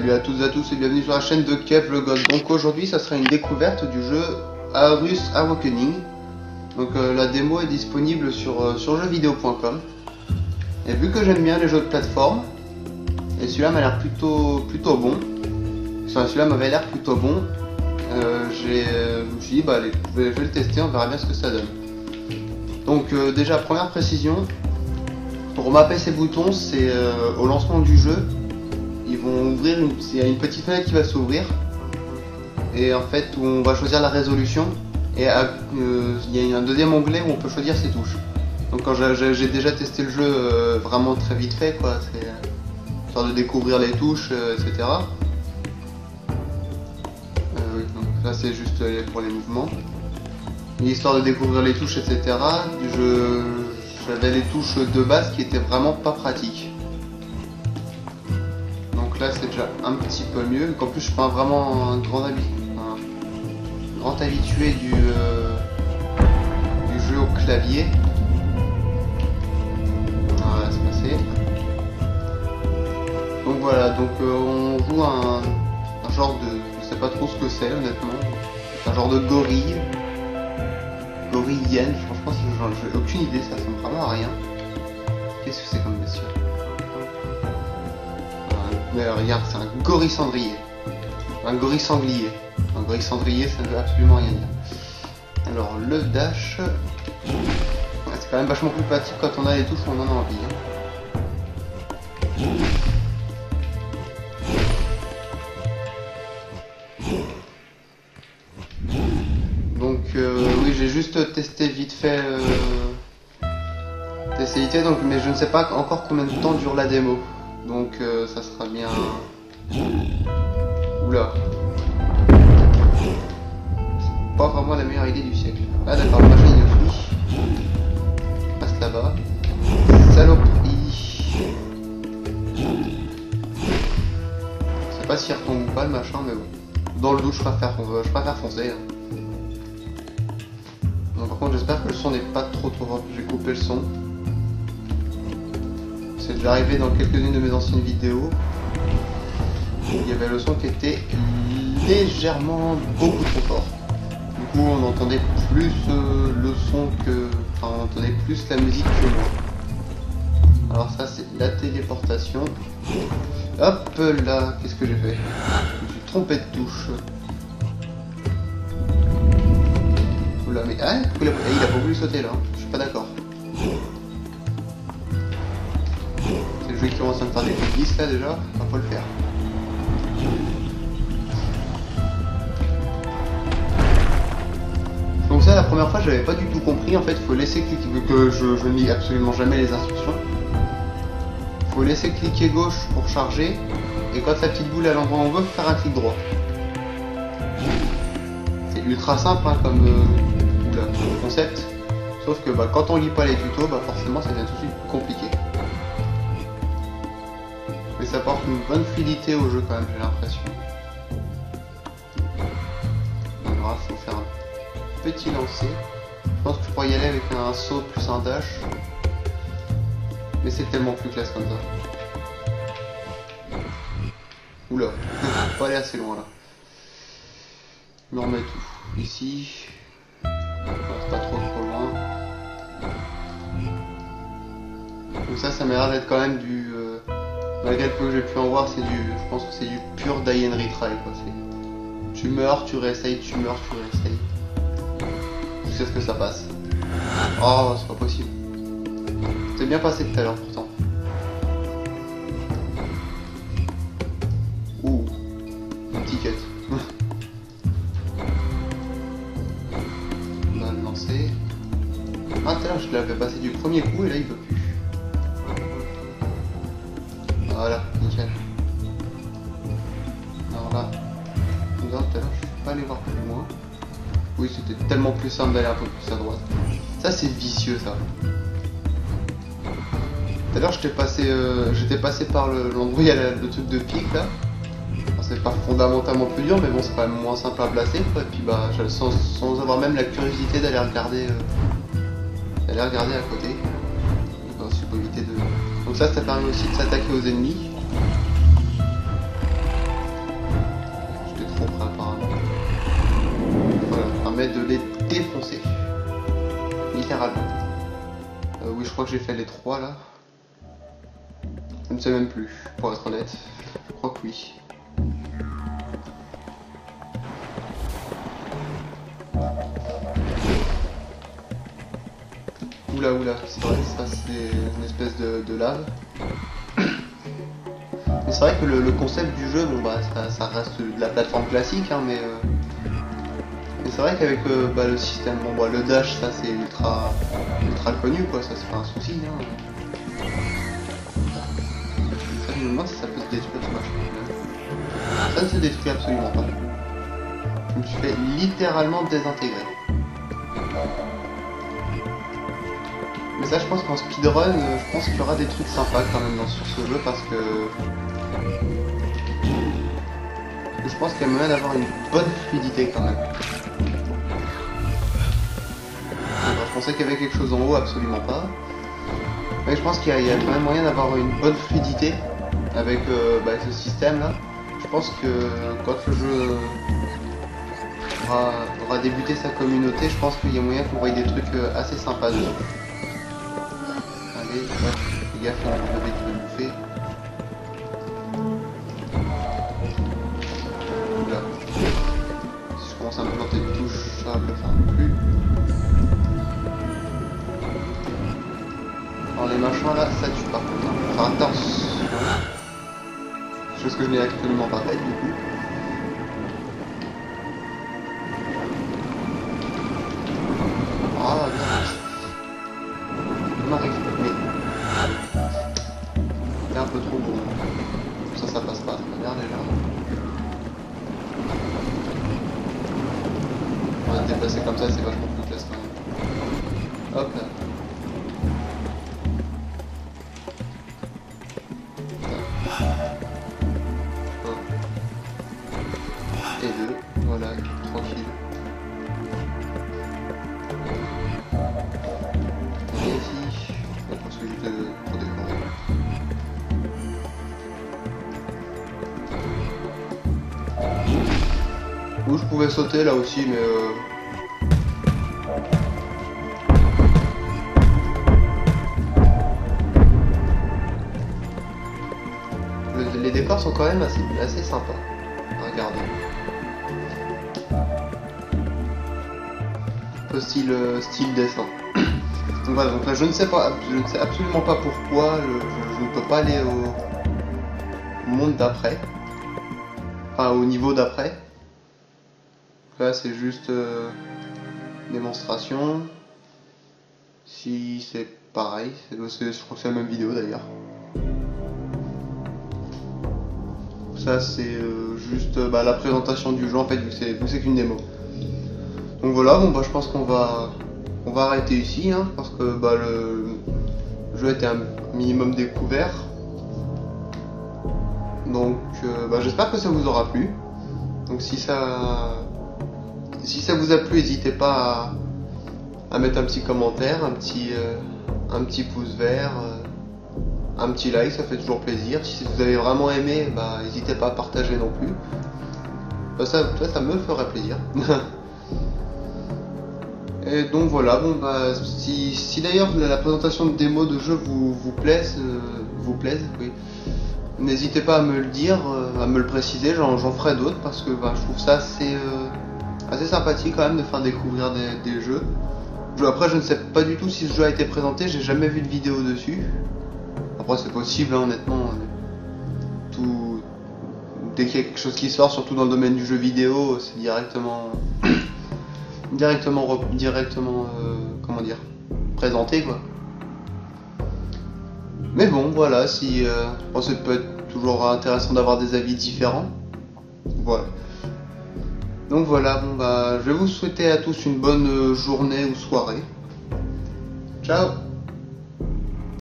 Salut à toutes et à tous et bienvenue sur la chaîne de Kev le God. Donc aujourd'hui ça sera une découverte du jeu Aorus Awakening. Donc la démo est disponible sur jeuxvideo.com. Et vu que j'aime bien les jeux de plateforme, et celui-là m'a l'air plutôt bon, enfin celui-là m'avait l'air plutôt bon, je me suis dit bah allez, je vais le tester, on verra bien ce que ça donne. Donc déjà première précision, pour mapper ces boutons, c'est au lancement du jeu, ils vont ouvrir, il y a une petite fenêtre qui va s'ouvrir, et en fait on va choisir la résolution, et il y a un deuxième onglet où on peut choisir ses touches. Donc quand j'ai déjà testé le jeu vraiment très vite fait quoi, c'est histoire de découvrir les touches, etc. Oui, donc là c'est juste pour les mouvements. Histoire de découvrir les touches, etc. J'avais les touches de base qui étaient vraiment pas pratiques. Donc là c'est déjà un petit peu mieux. En plus je suis pas vraiment un grand habitué du jeu au clavier. Voilà, c'est passé. Donc voilà, donc on joue un genre de... Je sais pas trop ce que c'est honnêtement. Un genre de gorille. Gorillienne, franchement j'ai aucune idée, ça ressemble vraiment à rien. Qu'est-ce que c'est comme bestiole? Mais regarde, c'est un gorille cendrier. Un gorille sanglier. Un gorille cendrier, ça ne veut absolument rien dire. Alors le dash, c'est quand même vachement plus pratique quand on a les touches où on en a envie. Donc oui, j'ai juste testé vite fait donc, mais je ne sais pas encore combien de temps dure la démo. Donc ça sera bien... Oula. C'est pas vraiment la meilleure idée du siècle. Ah d'accord, le machin il fuit. Passe là-bas. Saloperie. Je sais pas s'il retombe ou pas le machin, mais bon. Dans le doute, je préfère foncer. Hein. Bon, par contre, j'espère que le son n'est pas trop fort. J'ai coupé le son. C'est déjà arrivé dans quelques-unes de mes anciennes vidéos. Il y avait le son qui était légèrement beaucoup trop fort. Du coup, on entendait plus le son que... Enfin, on entendait plus la musique que moi. Alors ça, c'est la téléportation. Hop là, qu'est-ce que j'ai fait? Je me suis trompé de touche. Oula, mais... Ah, il a pas voulu sauter là. Je suis pas d'accord. C'est le jeu qui commence à me faire des coups là déjà. Il faut le faire. Donc ça, la première fois, j'avais pas du tout compris. En fait, il faut laisser cliquer, vu que je ne lis absolument jamais les instructions. Il faut laisser cliquer gauche pour charger. Et quand la petite boule est à l'endroit où on veut, faire un clic droit. C'est ultra simple hein, comme concept. Sauf que bah, quand on lit pas les tutos, bah, forcément ça devient tout de suite compliqué. Mais ça apporte une bonne fluidité au jeu quand même, j'ai l'impression. Alors il faut faire un petit lancer. Je pense que je pourrais y aller avec un saut plus un dash. Mais c'est tellement plus classe comme ça. Oula, faut pas aller assez loin là. Je me remets tout. Ici. Pas trop loin. Donc ça m'a l'air d'être quand même du... malgré le peu que j'ai pu en voir, c'est du... Je pense que c'est du pur die and retry quoi. Tu meurs, tu réessayes, tu meurs, tu réessayes. Jusqu'à ce que ça passe. Oh, c'est pas possible. C'est bien passé tout à l'heure pourtant. Ouh, un ticket. On va le lancer. Ah, tout à l'heure je l'avais passé du premier coup et là il veut plus. Voilà, nickel. Alors là, tout à l'heure je ne peux pas aller voir plus loin. Oui, c'était tellement plus simple d'aller un peu plus à droite. Ça c'est vicieux ça. Tout à l'heure j'étais passé par l'endroit où il y a le truc de pique là. Enfin, c'est pas fondamentalement plus dur mais bon c'est quand même moins simple à placer quoi. Et puis bah sans avoir même la curiosité d'aller regarder à côté. Donc, c'est pour éviter de... Donc ça permet aussi de s'attaquer aux ennemis. permet de les défoncer. Littéralement. Oui, je crois que j'ai fait les 3 là. Je ne sais même plus, pour être honnête. Je crois que oui. Oula, c'est vrai que ça c'est une espèce de lave. Mais c'est vrai que le concept du jeu, bon bah ça reste de la plateforme classique, hein, mais c'est vrai qu'avec le système, bon bah le dash, ça c'est ultra connu quoi, ça c'est pas un souci. Hein. Ça, je me demande si ça peut se détruire ce machin. Ça ne se détruit absolument pas. Je me suis fait littéralement désintégrer. Mais ça, je pense qu'en speedrun, je pense qu'il y aura des trucs sympas quand même sur ce jeu parce que je pense qu'il y a moyen d'avoir une bonne fluidité quand même. Alors, je pensais qu'il y avait quelque chose en haut, absolument pas. Mais je pense qu'il y a quand même moyen d'avoir une bonne fluidité avec ce système là. Je pense que quand le jeu aura débuté sa communauté, je pense qu'il y a moyen qu'on voie des trucs assez sympas dedans. Allez, hop, fais gaffe, il y a un bébé qui veut bouffer. Oula. Si je commence à me planter de touche, ça va le faire plus. Alors les machins là, ça tue par contre. Hein. Faire attention. Chose que je n'ai absolument pas faite du coup. Ah, bien. On m'arrive, mais c'est un peu trop beau. Ça passe pas. Regarde déjà. On va se déplacer comme ça, c'est vachement plus classe quand même. Hop là. Et 2, voilà, tranquille. Et ici, on va construire juste pour décorer. Où je pouvais sauter là aussi, mais les décors sont quand même assez sympas à regarder. Un peu style dessin. Donc voilà, donc là je ne sais absolument pas pourquoi je ne peux pas aller au monde d'après. Enfin au niveau d'après. Là c'est juste démonstration. Si c'est pareil, je crois que c'est la même vidéo d'ailleurs. Ça c'est juste la présentation du jeu en fait, vu que c'est qu'une démo. Donc voilà, bon je pense qu'on va arrêter ici, hein, parce que le jeu était un minimum découvert. Donc j'espère que ça vous aura plu. Donc si ça vous a plu, n'hésitez pas à mettre un petit commentaire, un petit pouce vert, un petit like, ça fait toujours plaisir. Si vous avez vraiment aimé, n'hésitez pas à partager non plus. Ça me ferait plaisir. Et donc voilà, si d'ailleurs la présentation de démo de jeu vous plaise, oui, n'hésitez pas à me le dire, à me le préciser, j'en ferai d'autres parce que je trouve ça assez sympathique quand même de faire découvrir des jeux. Après je ne sais pas du tout si ce jeu a été présenté, j'ai jamais vu de vidéo dessus. Après c'est possible, hein, honnêtement, dès qu'il y a quelque chose qui sort, surtout dans le domaine du jeu vidéo, c'est directement comment dire, présenté quoi. Mais bon voilà, si ça peut être toujours intéressant d'avoir des avis différents. Voilà. Donc voilà, je vais vous souhaiter à tous une bonne journée ou soirée. Ciao.